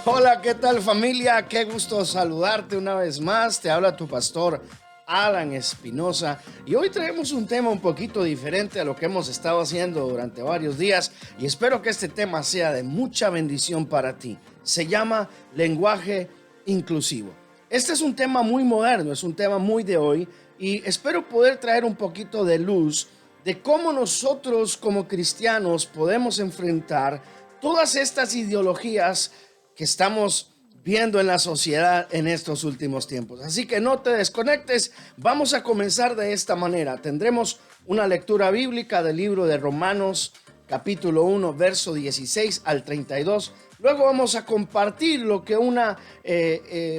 Hola, ¿qué tal familia? Qué gusto saludarte una vez más. Te habla tu pastor Alan Espinosa y hoy traemos un tema un poquito diferente a lo que hemos estado haciendo durante varios días y espero que este tema sea de mucha bendición para ti. Se llama lenguaje inclusivo. Este es un tema muy moderno, es un tema muy de hoy y espero poder traer un poquito de luz de cómo nosotros como cristianos podemos enfrentar todas estas ideologías que estamos viendo en la sociedad en estos últimos tiempos. Así que no te desconectes, vamos a comenzar de esta manera. Tendremos una lectura bíblica del libro de Romanos, capítulo 1, verso 16 al 32. Luego vamos a compartir lo que una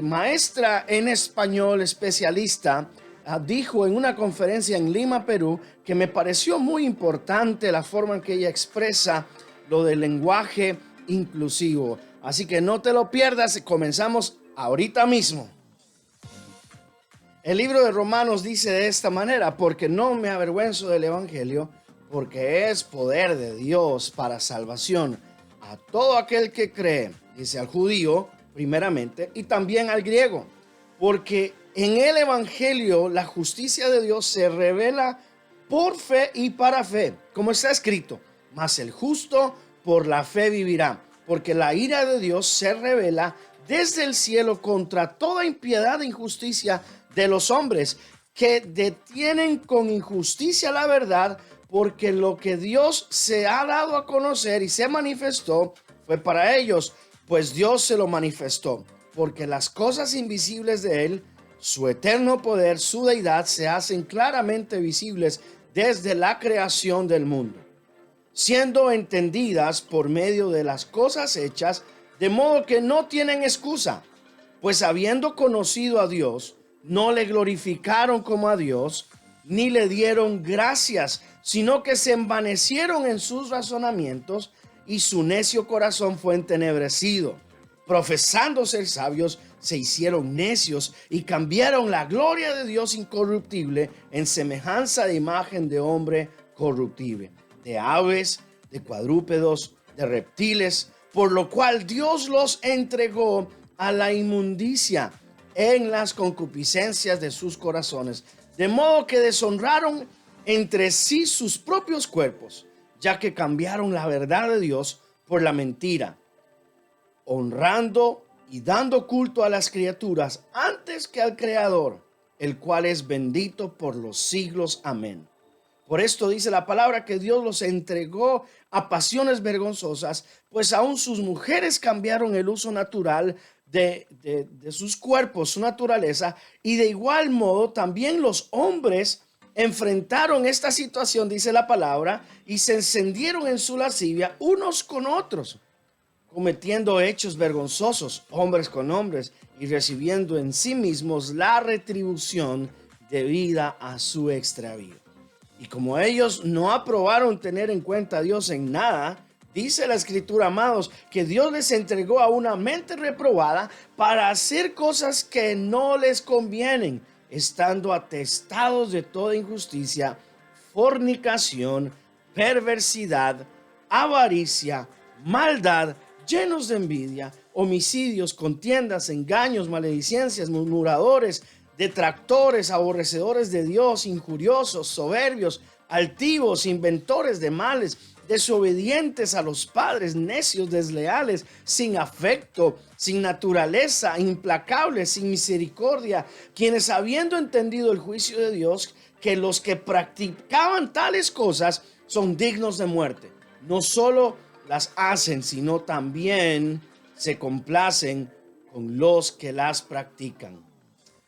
maestra en español especialista dijo en una conferencia en Lima, Perú, que me pareció muy importante la forma en que ella expresa lo del lenguaje inclusivo. Así que no te lo pierdas, comenzamos ahorita mismo. El libro de Romanos dice de esta manera: porque no me avergüenzo del evangelio, porque es poder de Dios para salvación a todo aquel que cree, dice al judío primeramente y también al griego, porque en el evangelio la justicia de Dios se revela por fe y para fe, como está escrito: mas el justo por la fe vivirá. Porque la ira de Dios se revela desde el cielo contra toda impiedad e injusticia de los hombres, que detienen con injusticia la verdad, porque lo que Dios se ha dado a conocer y se manifestó fue para ellos, pues Dios se lo manifestó, porque las cosas invisibles de Él, su eterno poder, su deidad, se hacen claramente visibles desde la creación del mundo, siendo entendidas por medio de las cosas hechas, de modo que no tienen excusa, pues habiendo conocido a Dios, no le glorificaron como a Dios, ni le dieron gracias, sino que se envanecieron en sus razonamientos, y su necio corazón fue entenebrecido. Profesando ser sabios, se hicieron necios y cambiaron la gloria de Dios incorruptible en semejanza de imagen de hombre corruptible, de aves, de cuadrúpedos, de reptiles, por lo cual Dios los entregó a la inmundicia en las concupiscencias de sus corazones, de modo que deshonraron entre sí sus propios cuerpos, ya que cambiaron la verdad de Dios por la mentira, honrando y dando culto a las criaturas antes que al Creador, el cual es bendito por los siglos. Amén. Por esto dice la palabra que Dios los entregó a pasiones vergonzosas, pues aún sus mujeres cambiaron el uso natural de sus cuerpos, su naturaleza, y de igual modo también los hombres enfrentaron esta situación, dice la palabra, y se encendieron en su lascivia unos con otros, cometiendo hechos vergonzosos, hombres con hombres, y recibiendo en sí mismos la retribución debida a su extravío. Y como ellos no aprobaron tener en cuenta a Dios en nada, dice la Escritura, amados, que Dios les entregó a una mente reprobada para hacer cosas que no les convienen, estando atestados de toda injusticia, fornicación, perversidad, avaricia, maldad, llenos de envidia, homicidios, contiendas, engaños, maledicencias, murmuradores, detractores, aborrecedores de Dios, injuriosos, soberbios, altivos, inventores de males, desobedientes a los padres, necios, desleales, sin afecto, sin naturaleza, implacables, sin misericordia, quienes habiendo entendido el juicio de Dios, que los que practicaban tales cosas son dignos de muerte, no solo las hacen, sino también se complacen con los que las practican.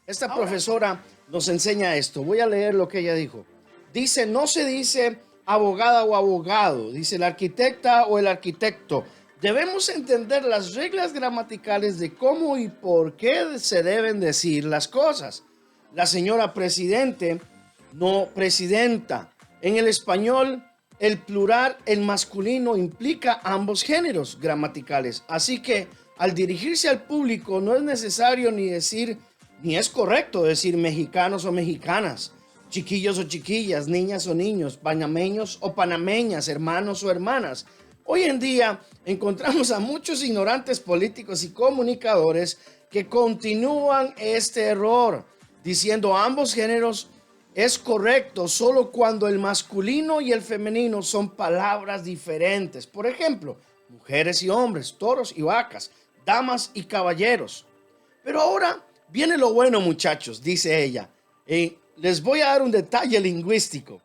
Esta profesora nos enseña esto. Voy a leer lo que ella dijo. Dice: no se dice abogada o abogado, dice la arquitecta o el arquitecto. Debemos entender las reglas gramaticales de cómo y por qué se deben decir las cosas. La señora presidente, no presidenta. En el español, el plural, el masculino, implica ambos géneros gramaticales. Así que al dirigirse al público no es necesario ni es correcto decir mexicanos o mexicanas, chiquillos o chiquillas, niñas o niños, panameños o panameñas, hermanos o hermanas. Hoy en día encontramos a muchos ignorantes políticos y comunicadores que continúan este error, diciendo ambos géneros es correcto solo cuando el masculino y el femenino son palabras diferentes. Por ejemplo, mujeres y hombres, toros y vacas, damas y caballeros. Pero ahora viene lo bueno, muchachos, dice ella. Les voy a dar un detalle lingüístico.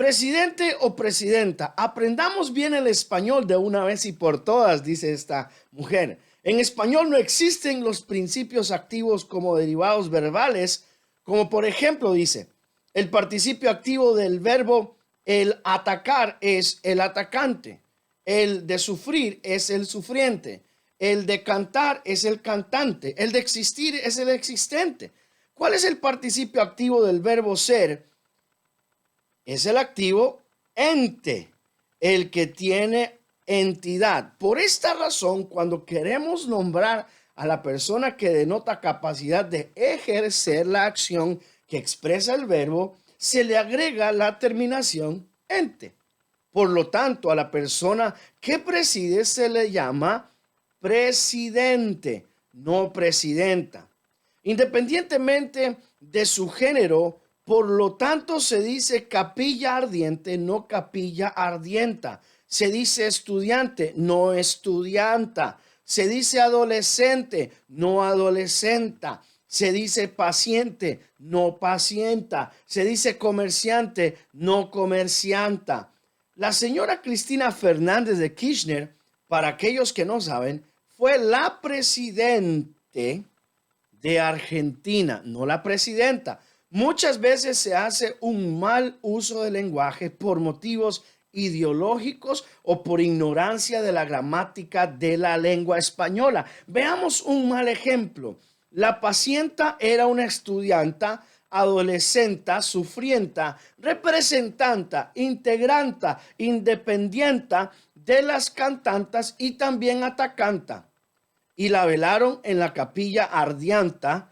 Presidente o presidenta, aprendamos bien el español de una vez y por todas, dice esta mujer. En español no existen los principios activos como derivados verbales, como por ejemplo dice, el participio activo del verbo el atacar es el atacante, el de sufrir es el sufriente, el de cantar es el cantante, el de existir es el existente. ¿Cuál es el participio activo del verbo ser? Es el activo ente, el que tiene entidad. Por esta razón, cuando queremos nombrar a la persona que denota capacidad de ejercer la acción que expresa el verbo, se le agrega la terminación ente. Por lo tanto, a la persona que preside se le llama presidente, no presidenta. Independientemente de su género, por lo tanto, se dice capilla ardiente, no capilla ardienta. Se dice estudiante, no estudianta. Se dice adolescente, no adolescenta. Se dice paciente, no pacienta. Se dice comerciante, no comercianta. La señora Cristina Fernández de Kirchner, para aquellos que no saben, fue la presidente de Argentina, no la presidenta. Muchas veces se hace un mal uso del lenguaje por motivos ideológicos o por ignorancia de la gramática de la lengua española. Veamos un mal ejemplo. La pacienta era una estudianta, adolescenta, sufrienta, representanta, integranta, independienta de las cantantas y también atacanta. Y la velaron en la capilla ardianta,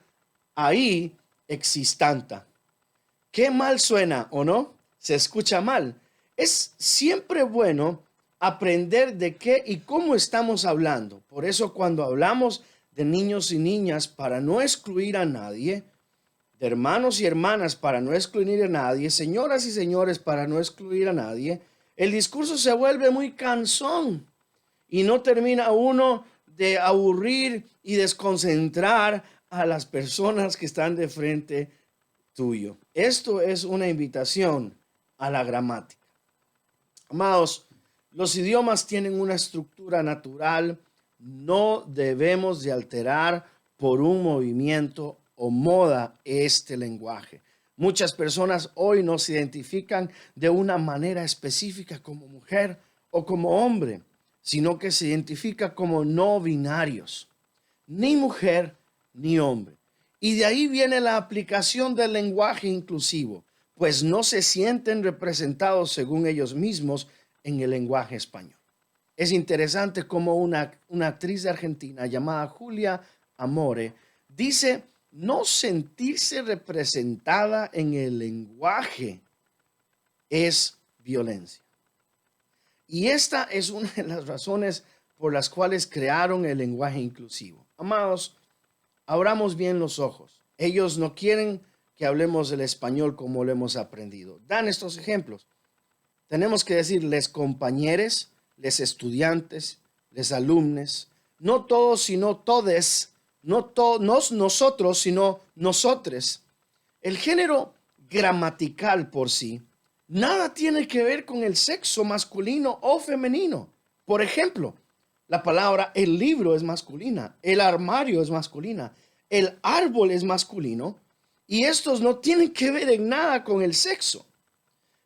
ahí existanta. Qué mal suena, ¿o no? Se escucha mal. Es siempre bueno aprender de qué y cómo estamos hablando. Por eso cuando hablamos de niños y niñas, para no excluir a nadie, de hermanos y hermanas para no excluir a nadie, señoras y señores para no excluir a nadie, el discurso se vuelve muy cansón y no termina uno de aburrir y desconcentrar a las personas que están de frente tuyo. Esto es una invitación a la gramática. Amados, los idiomas tienen una estructura natural, no debemos de alterar por un movimiento o moda este lenguaje. Muchas personas hoy no se identifican de una manera específica como mujer o como hombre, sino que se identifica como no binarios, ni mujer ni hombre. Y de ahí viene la aplicación del lenguaje inclusivo, pues no se sienten representados según ellos mismos en el lenguaje español. Es interesante cómo una actriz de Argentina llamada Julia Amore dice no sentirse representada en el lenguaje es violencia. Y esta es una de las razones por las cuales crearon el lenguaje inclusivo. Amados, abramos bien los ojos. Ellos no quieren que hablemos el español como lo hemos aprendido. Dan estos ejemplos. Tenemos que decir les compañeros, les estudiantes, les alumnes, no todos sino todes, no nosotros sino nosotres. El género gramatical por sí nada tiene que ver con el sexo masculino o femenino. Por ejemplo, la palabra el libro es masculina, el armario es masculina, el árbol es masculino y estos no tienen que ver en nada con el sexo.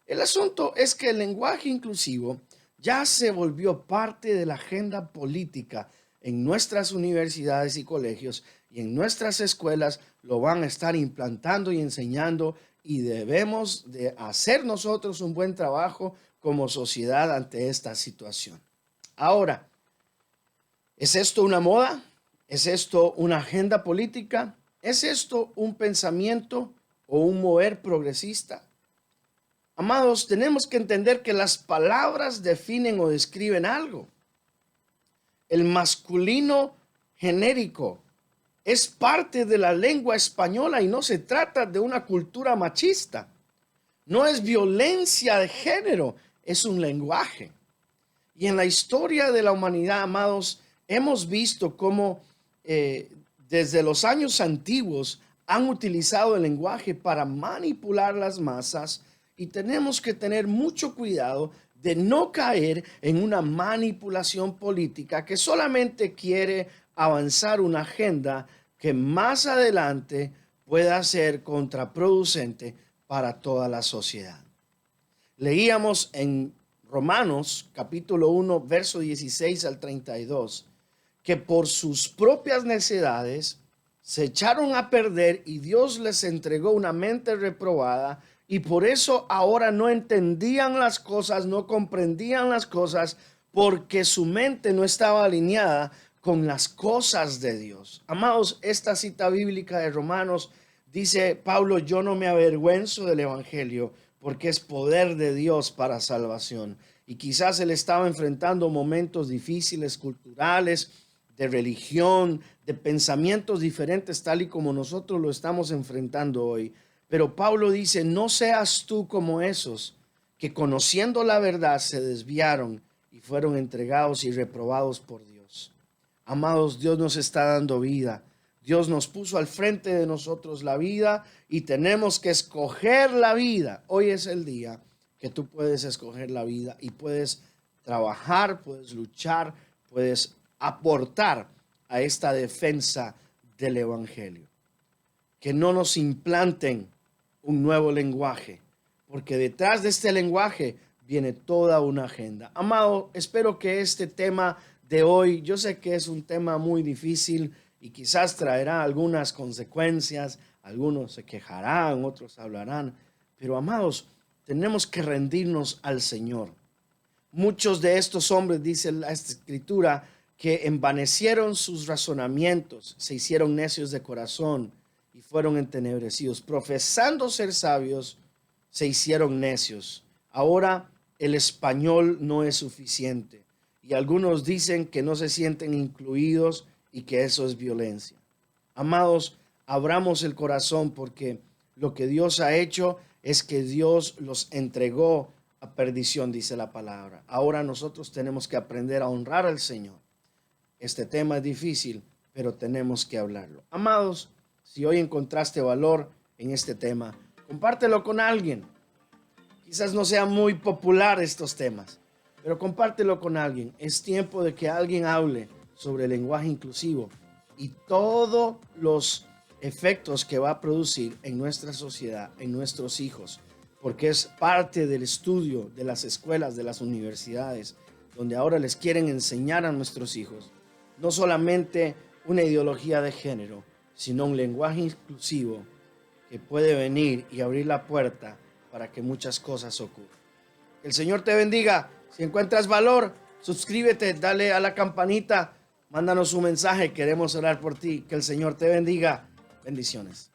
El asunto es que el lenguaje inclusivo ya se volvió parte de la agenda política en nuestras universidades y colegios y en nuestras escuelas lo van a estar implantando y enseñando y debemos de hacer nosotros un buen trabajo como sociedad ante esta situación. Ahora, ¿es esto una moda? ¿Es esto una agenda política? ¿Es esto un pensamiento o un mover progresista? Amados, tenemos que entender que las palabras definen o describen algo. El masculino genérico es parte de la lengua española y no se trata de una cultura machista. No es violencia de género, es un lenguaje. Y en la historia de la humanidad, amados, hemos visto cómo desde los años antiguos han utilizado el lenguaje para manipular las masas y tenemos que tener mucho cuidado de no caer en una manipulación política que solamente quiere avanzar una agenda que más adelante pueda ser contraproducente para toda la sociedad. Leíamos en Romanos capítulo 1, verso 16 al 32, que por sus propias necedades se echaron a perder y Dios les entregó una mente reprobada y por eso ahora no entendían las cosas, no comprendían las cosas, porque su mente no estaba alineada con las cosas de Dios. Amados, esta cita bíblica de Romanos dice Pablo: yo no me avergüenzo del evangelio porque es poder de Dios para salvación. Y quizás él estaba enfrentando momentos difíciles, culturales, de religión, de pensamientos diferentes, tal y como nosotros lo estamos enfrentando hoy. Pero Pablo dice: no seas tú como esos que conociendo la verdad se desviaron y fueron entregados y reprobados por Dios. Amados, Dios nos está dando vida. Dios nos puso al frente de nosotros la vida y tenemos que escoger la vida. Hoy es el día que tú puedes escoger la vida y puedes trabajar, puedes luchar, puedes aportar a esta defensa del evangelio. Que no nos implanten un nuevo lenguaje, porque detrás de este lenguaje viene toda una agenda. Amado, espero que este tema de hoy, yo sé que es un tema muy difícil y quizás traerá algunas consecuencias, algunos se quejarán, otros hablarán, pero amados, tenemos que rendirnos al Señor. Muchos de estos hombres, dice la Escritura, que envanecieron sus razonamientos, se hicieron necios de corazón y fueron entenebrecidos. Profesando ser sabios, se hicieron necios. Ahora el español no es suficiente y algunos dicen que no se sienten incluidos y que eso es violencia. Amados, abramos el corazón porque lo que Dios ha hecho es que Dios los entregó a perdición, dice la palabra. Ahora nosotros tenemos que aprender a honrar al Señor. Este tema es difícil, pero tenemos que hablarlo. Amados, si hoy encontraste valor en este tema, compártelo con alguien. Quizás no sean muy popular estos temas, pero compártelo con alguien. Es tiempo de que alguien hable sobre el lenguaje inclusivo y todos los efectos que va a producir en nuestra sociedad, en nuestros hijos, porque es parte del estudio de las escuelas, de las universidades, donde ahora les quieren enseñar a nuestros hijos no solamente una ideología de género, sino un lenguaje inclusivo que puede venir y abrir la puerta para que muchas cosas ocurran. Que el Señor te bendiga. Si encuentras valor, suscríbete, dale a la campanita, mándanos un mensaje, queremos orar por ti. Que el Señor te bendiga. Bendiciones.